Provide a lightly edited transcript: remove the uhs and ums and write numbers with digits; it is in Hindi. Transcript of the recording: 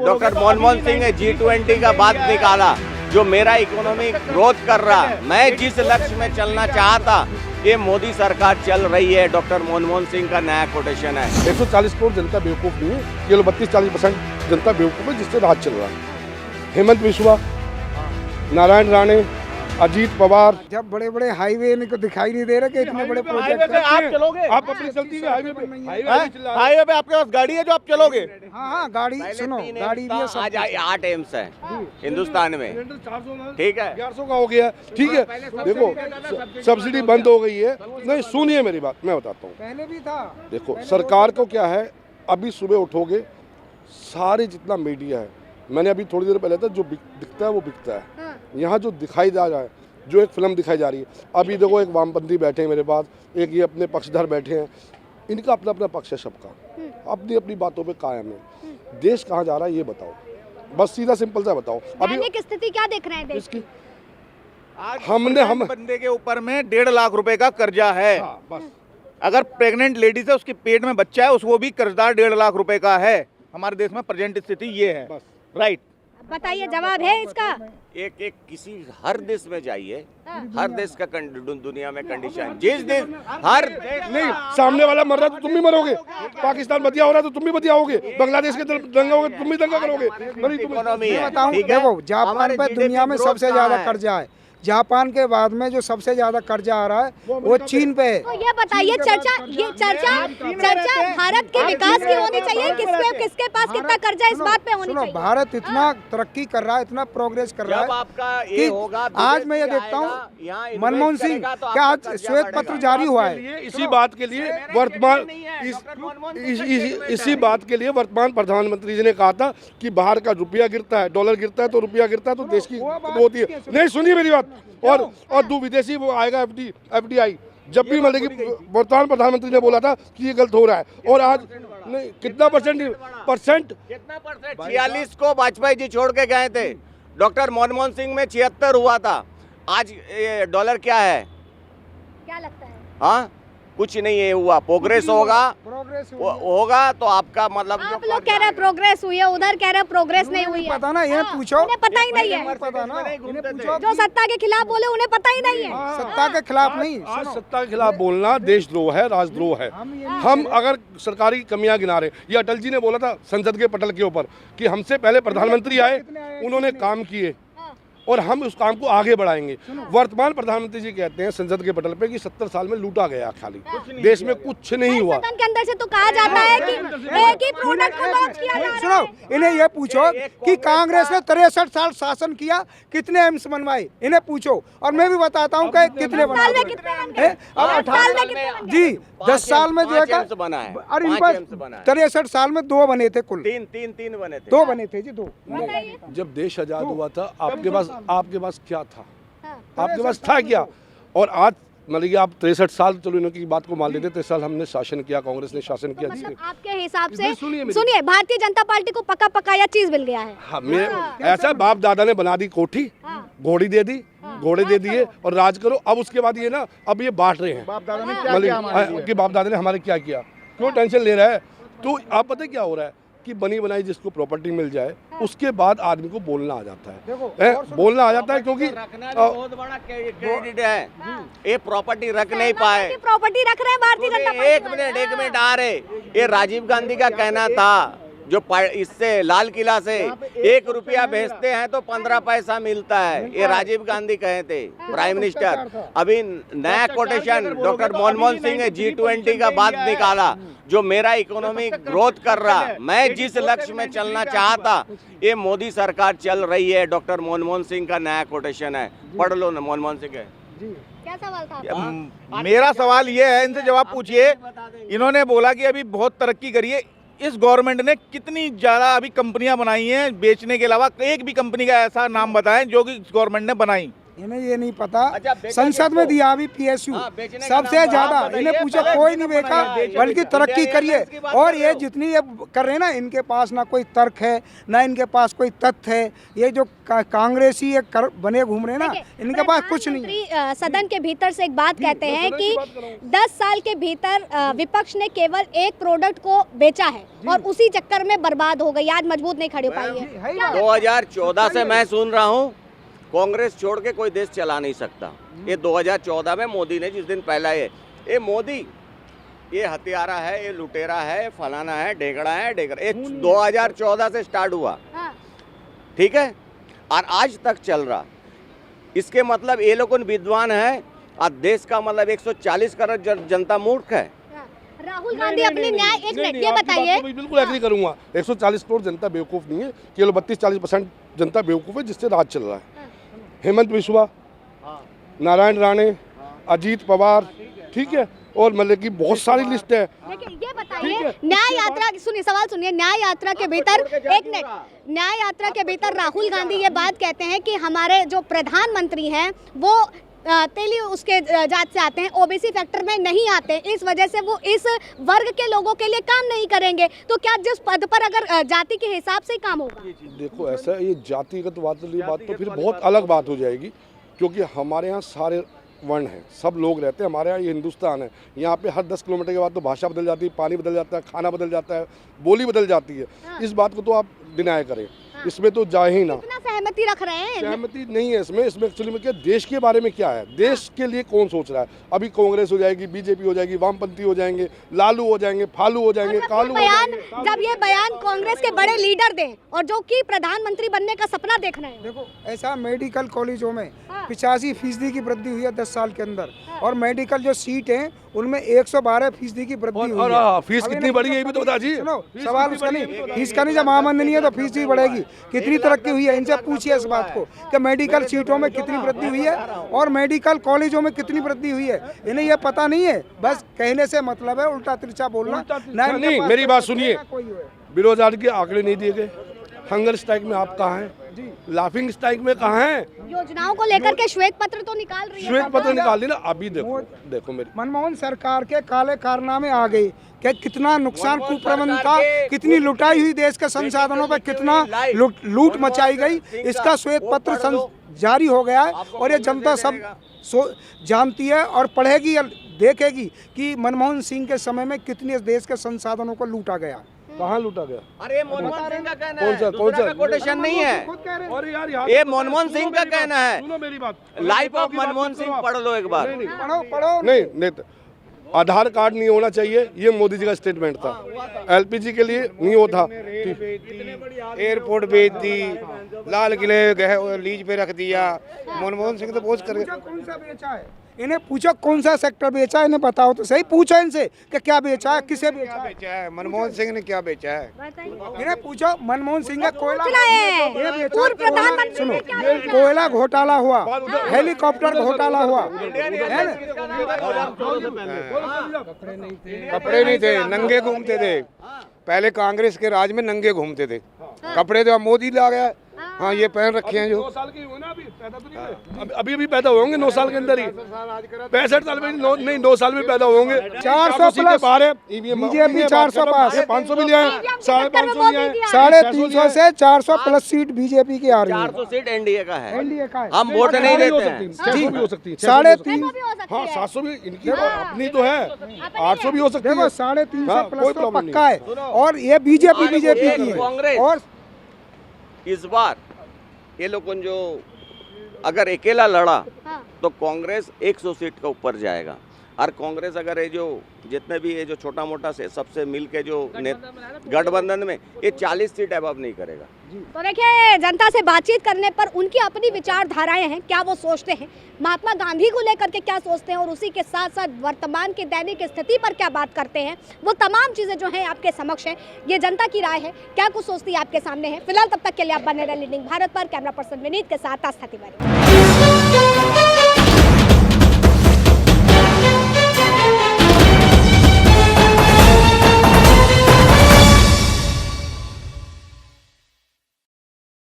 डॉक्टर मनमोहन सिंह ने G20 का बात निकाला, जो मेरा इकोनॉमिक ग्रोथ कर रहा, मैं जिस लक्ष्य में चलना चाहता, ये मोदी सरकार चल रही है। डॉक्टर मनमोहन सिंह का नया कोटेशन है। 140 करोड़ जनता बेवकूफ़ नहीं है, ये लोग 32-40% जनता बेवकूफ़ है जिससे राज चल रहा है। हेमंत बिस्वा, नारायण राणे, अजीत पवार, जब बड़े बड़े हाईवे इनको दिखाई नहीं दे रहे कि इतने बड़े प्रोजेक्ट आप चलोगे, आप अपनी चलती है हाईवे पे, हाईवे पे आपके पास गाड़ी है जो आप चलोगे? हाँ गाड़ी सुनो, गाड़ी भी है, सब आज 8 एम्स है हिंदुस्तान में, 400 ठीक है, 1100 का हो गया, ठीक है। देखो सब्सिडी बंद हो गई है, नहीं सुनिए मेरी बात, मैं बताता हूँ। पहले भी था। देखो सरकार को क्या है, अभी सुबह उठोगे सारे जितना मीडिया है, मैंने अभी थोड़ी देर पहले था, जो दिखता है वो बिकता है। यहाँ जो दिखाई जा रहा है, जो एक फिल्म दिखाई जा रही है, अभी देखो एक वामपंथी बैठे हैं मेरे पास, एक ये अपने पक्षधर बैठे हैं, इनका अपना अपना पक्ष है सबका, अपनी अपनी बातों पे कायम है। देश कहाँ जा रहा है ये बताओ, बस सीधा सिंपल सा बताओ। अभी दैनिक स्थिति क्या देख रहे हैं देश की? हम बंदे के ऊपर में 1.5 लाख रुपए का कर्जा है। बस अगर प्रेग्नेंट लेडीज है, उसके पेट में बच्चा है, उसको भी कर्जदार 1.5 लाख रुपए का है। हमारे देश में प्रेजेंट स्थिति ये है, राइट। बताइए, जवाब है इसका? एक किसी हर देश में जाइए, हर देश का दुनिया में कंडीशन, जिस देश हर नहीं, सामने वाला मर रहा है तो तुम भी मरोगे, पाकिस्तान बदिया हो रहा है तो तुम भी बदिया होगे, बांग्लादेश के दंगा होगा तुम भी दंगा करोगे। इकोनॉमी है, बताऊँ, ठीक है। देखो जापान हमारे पे GDP दुनिया में ग्रोथ सबसे कहाँ ज्यादा है? कर्जा है। जापान के बाद में जो सबसे ज्यादा कर्जा आ रहा है वो चीन पे है। तो ये बताइए, चर्चा भारत के विकास की होनी चाहिए, किसके पास कितना कर्जा इस बात पे होनी सुनो, चाहिए? भारत इतना तरक्की कर रहा है, इतना प्रोग्रेस कर रहा जब है आपका कि ये होगा, आज मैं ये विदेशी देखता आएगा, यहाँ हूँ invest मनमोहन सिंह करेगा तो क्या आपका आज कर्जा श्वेत बढ़ेगा। पत्र जारी हुआ है। इसी बात के लिए वर्तमान इसी बात के लिए वर्तमान प्रधानमंत्री जी ने कहा था कि बाहर का रुपया गिरता है, डॉलर गिरता है तो रुपया गिरता है तो देश की होती है। नहीं सुनिए मेरी बात, और दो विदेशी वो आएगा FDI जब भी मिलेगी। वर्तमान प्रधानमंत्री ने बोला था कि ये गलत हो रहा है, और आज नहीं कितना परसेंट कितना परसेंट? 46 को वाजपेयी जी छोड़ के गए थे, डॉक्टर मनमोहन सिंह में 76 हुआ था। आज ये डॉलर क्या है? क्या लगता है? हाँ, कुछ नहीं है हुआ। प्रोग्रेस होगा, प्रोग्रेस होगा तो आपका मतलब जो आप लोग कह रहे हैं प्रोग्रेस हुई है, उधर कह रहे हैं प्रोग्रेस नहीं हुई है। पता ना, ये पूछो, उन्हें पता ही नहीं है। पता ना, इन्हें पूछो जो सत्ता के खिलाफ बोले उन्हें पता ही नहीं है। सत्ता के खिलाफ नहीं। आज सत्ता के खिलाफ बोलना देशद्रोह है, राजद्रोह है। हम अगर सरकारी कमियां गिना रहे, ये अटल जी ने बोला था संसद के पटल के ऊपर कि हमसे पहले प्रधानमंत्री आए, उन्होंने काम किए और हम उस काम को आगे बढ़ाएंगे। वर्तमान प्रधानमंत्री जी कहते हैं संसद के पटल पे कि 70 साल में लूटा गया, खाली देश में कुछ नहीं हुआ। सदन के अंदर से तो कहा जाता है कि एक ही प्रोडक्ट को लॉन्च किया जा रहा है। सुनो, इन्हें ये पूछो कि कांग्रेस ने 63 साल शासन किया, कितने एम्स बनवाए, इन्हें पूछो और मैं भी बताता हूँ कि कितने साल में कितने बन गए? 10 साल में कितने बन गए? जी 10 साल में जो है 5 एम्स बना है, और इन 5 एम्स बना है। 63 साल में 2 बने थे कुल, तीन बने थे। 2 बने थे जी, 2। जब देश आजाद हुआ था आपके पास क्या था? हाँ। आपके पास था क्या? और आज मतलब कि आप 63 साल, चलो इनकी बात को मान लेते, 63 साल हमने शासन किया, कांग्रेस ने शासन किया। मतलब आपके हिसाब से सुनिए सुनिए, भारतीय जनता पार्टी को पका पकाया चीज मिल गया है। हमें ऐसा बाप दादा ने बना दी कोठी, घोड़ी दे दी, घोड़े दे दिए और राज करो। अब उसके बाद ये ना, अब ये बांट रहे हैं बाप दादा ने क्या किया हमारे लिए? मतलब कि बाप दादा ने हमारे क्या किया, क्यों टेंशन ले रहा है? तो आप पता क्या हो रहा है कि बनी बनाई जिसको प्रॉपर्टी मिल जाए उसके बाद आदमी को बोलना आ जाता है, बोलना आ जाता है, क्योंकि रखना भी बहुत बड़ा क्रेडिट है। ये प्रॉपर्टी रख नहीं पाए। प्रॉपर्टी रख रहे हैं भारतीय जनता पार्टी एक मिनट आ रहे। ये राजीव गांधी का कहना था, जो इससे लाल किला से 1 रुपया भेजते हैं तो 15 पैसा मिलता है। ये राजीव गांधी कहे थे, प्राइम मिनिस्टर। अभी नया कोटेशन डॉक्टर मनमोहन सिंह ने G20 का बात निकाला, जो मेरा इकोनॉमिक ग्रोथ कर रहा, मैं जिस लक्ष्य में चलना चाहता, ये मोदी सरकार चल रही है। डॉक्टर मनमोहन सिंह का नया कोटेशन है, पढ़ लो ना मनमोहन सिंह है। क्या सवाल था आपका? मेरा सवाल ये है, इनसे जवाब पूछिए। इन्होंने बोला कि अभी बहुत तरक्की करी है। इस गवर्नमेंट ने कितनी ज्यादा अभी कंपनियां बनाई हैं बेचने के अलावा? एक भी कंपनी का ऐसा नाम बताएं जो कि इस गवर्नमेंट ने बनाई। इन्हें ये नहीं पता। अच्छा, बेचा संसद में किसको? दिया अभी PSU हाँ, बेचने का सबसे नाम तो ज्यादा। आप बताइए, इन्हें पूछो पहले कोई नहीं किसको बेचा, बताइए? बल्कि तरक्की इंडिया करिए। एयरलाइंस की बात और कर ये रहे हो। जितनी ये कर रहे हैं ना, इनके पास ना कोई तर्क है, ना इनके पास कोई तथ्य है। ये जो कांग्रेसी ये बने घूम रहे हैं ना, देखिए, इनके पास कुछ नहीं है। प्रधानमंत्री, सदन के भीतर से एक बात कहते हैं कि 10 साल के भीतर विपक्ष ने केवल एक प्रोडक्ट को बेचा है और उसी चक्कर में बर्बाद हो गई, आज मजबूत नहीं खड़ी हो पाई है। है ही क्या ना। 2014 से मैं सुन रहा हूँ कांग्रेस छोड़ के कोई देश चला नहीं सकता। ये 2014 में मोदी ने जिस दिन पहला ये मोदी ये हत्यारा है, ये लुटेरा है, फलाना है, ढेकड़ा है, ढेकड़ा, ये 2014 से स्टार्ट हुआ, हाँ, ठीक है, और आज तक चल रहा। इसके मतलब ये लोग विद्वान है और देश का मतलब 140 करोड़ जनता मूर्ख है। हाँ। राहुल गांधी अपनी न्याय, एक मिनट ये आपकी बात बताइए। तो मैं बिल्कुल एग्री करूंगा। 140 करोड़ जनता बेवकूफ़ नहीं है, केवल 32-40% जनता बेवकूफ़ है जिससे राज चल रहा है। हेमंत बिस्वा, नारायण राणे, अजीत पवार, ठीक है, और मतलब की बहुत सारी लिस्ट है। देखिए ये बताइए, न्याय यात्रा, सुनिए सवाल सुनिए, न्याय यात्रा के भीतर, एक मिनट, न्याय यात्रा के भीतर राहुल गांधी ये बात कहते हैं कि हमारे जो प्रधानमंत्री हैं वो तेली उसके जात से आते हैं, ओबीसी फैक्टर में नहीं आते, इस वजह से वो इस वर्ग के लोगों के लिए काम नहीं करेंगे। तो क्या जिस पद पर अगर जाति के हिसाब से ही काम होगा? देखो ऐसा ये जातिगत बात तो फिर बहुत अलग बात हो जाएगी, क्योंकि हमारे यहाँ सारे वर्ण हैं, सब लोग रहते हैं। हमारे यहाँ ये हिंदुस्तान है, यहाँ पे हर 10 किलोमीटर के बाद तो भाषा बदल जाती है, पानी बदल जाता है, खाना बदल जाता है, बोली बदल जाती है। इस बात को तो आप डिनाई करें, इसमें तो जाए ही ना। कितना सहमति रख रहे हैं? सहमति नहीं है इसमें एक्चुअली में क्या, देश के बारे में क्या है, देश के लिए कौन सोच रहा है। अभी कांग्रेस हो जाएगी, बीजेपी हो जाएगी, वामपंथी हो जाएंगे, लालू हो जाएंगे, फालू हो जाएंगे, कालू हो जाएंगे। जब ये बयान कांग्रेस के बड़े लीडर दें और जो कि प्रधानमंत्री बनने का सपना देख रहे हैं। देखो ऐसा मेडिकल कॉलेजों में 85% की वृद्धि हुई है 10 साल के अंदर, और मेडिकल जो सीट हैं उनमें 112% की वृद्धि हुई है। फीस कितनी बढ़ी है ये भी तो बता जी। सुनो, सवाल उसका नहीं, फीस का नहीं, जब आमदनी है तो फीस भी बढ़ेगी। कितनी तरक्की हुई है, इनसे पूछिए इस बात को कि मेडिकल सीटों में कितनी वृद्धि हुई है और मेडिकल कॉलेजों में कितनी वृद्धि हुई है। इन्हें ये पता नहीं है, बस कहने से मतलब है, उल्टा तिरछा बोलना। नहीं, मेरी बात सुनिए, बेरोजगारी के आंकड़े नहीं दिए गए, हंगर स्ट्राइक में आप कहाँ हैं, लाफिंग स्ट्राइक में कहाँ हैं? योजनाओं को लेकर के श्वेत पत्र तो निकाल रही है श्वेत सरकार। पत्र निकाल दी ना। अभी देखो मेरी मनमोहन सरकार के काले कारनामे आ गए कि कितना नुकसान, कुप्रबंधन था, कितनी लुटाई हुई देश के संसाधनों पर, कितना लूट मचाई गई, इसका श्वेत पत्र जारी हो गया है। और ये जनता सब जानती है और पढ़ेगी और देखेगी कि मनमोहन सिंह के समय में कितने देश के संसाधनों को लूटा गया। कहाँ लूटा गया? अरे मनमोहन सिंह का कहना कौन सा- है, कौन सा- दूसरा का कोटेशन नहीं है, और यार ये मनमोहन सिंह का कहना है। सुनो मेरी बात, लाइफ ऑफ मनमोहन सिंह पढ़ लो एक बार। पढ़ो नहीं आधार कार्ड नहीं होना चाहिए, ये मोदी जी का स्टेटमेंट था। LPG के लिए नहीं होता। एयरपोर्ट बेच दी, लाल किले लीज पे रख दिया। मनमोहन सिंह तो बहुत कर कौन सा बेचा है, इन्हें पूछो कौन सा सेक्टर बेचा है, इन्हें बताओ तो सही। पूछो इनसे कि क्या बेचा है, किसे बेचा है। बेचा है, मनमोहन सिंह ने क्या बेचा है? इन्हें पूछो मनमोहन सिंह का कोयला, पूछ रहे हैं। ये बेचा, पूर्व प्रधानमंत्री सुनो, ने क्या बेचा? कोयला घोटाला हुआ, हेलीकॉप्टर घोटाला हुआ, है ना? कपड़े नहीं थे, नंगे घूमते थे। पहले कांग्रेस के राज में नंगे घूमते थे, कपड़े तो अब मोदी ला गया। हाँ, ये पहन रखे हैं जो 9 साल के हुए ना, अभी पैदा तो नहीं हुए। अभी पैदा होंगे 9 साल के अंदर ही। 65 साल में नहीं, 9 साल में पैदा होंगे। 400 सीटें बाहर है, बीजेपी 400 पास, 500 भी ले आए, 550 ले आए। 350 से 400 प्लस सीट बीजेपी की आ रही है। 400 सीट एनडीए का है, एनडीए का है। हम वोट नहीं देते हैं। 600 भी हो सकती है, 350 भी हो सकती हाँ है। 700 भी इनकी अपनी तो है, 800 भी हो सकती देखो है। 350 हाँ, प्लस कोई तो प्रॉब्लम पक्का है। और ये बीजेपी की है। कांग्रेस और इस बार ये लोग जो अगर अकेला लड़ा हाँ। तो कांग्रेस 100 सीट का ऊपर जाएगा, और कांग्रेस अगर ये जो जितने भी ये जो छोटा मोटा से सबसे मिल के जो गठबंधन में ये 40 सीट अबव नहीं करेगा। तो देखिए, जनता से बातचीत करने पर उनकी अपनी विचारधाराएं हैं, क्या वो सोचते हैं, महात्मा गांधी को लेकर के क्या सोचते हैं, और उसी के साथ साथ वर्तमान की दैनिक स्थिति पर क्या बात करते हैं, वो तमाम चीज़ें जो हैं आपके समक्ष हैं। ये जनता की राय है, क्या कुछ सोचती है आपके सामने है। फिलहाल तब तक के लिए आप बने रहे लीडिंग भारत पर। कैमरा पर्सन विनीत के साथ आस्था तिवारी।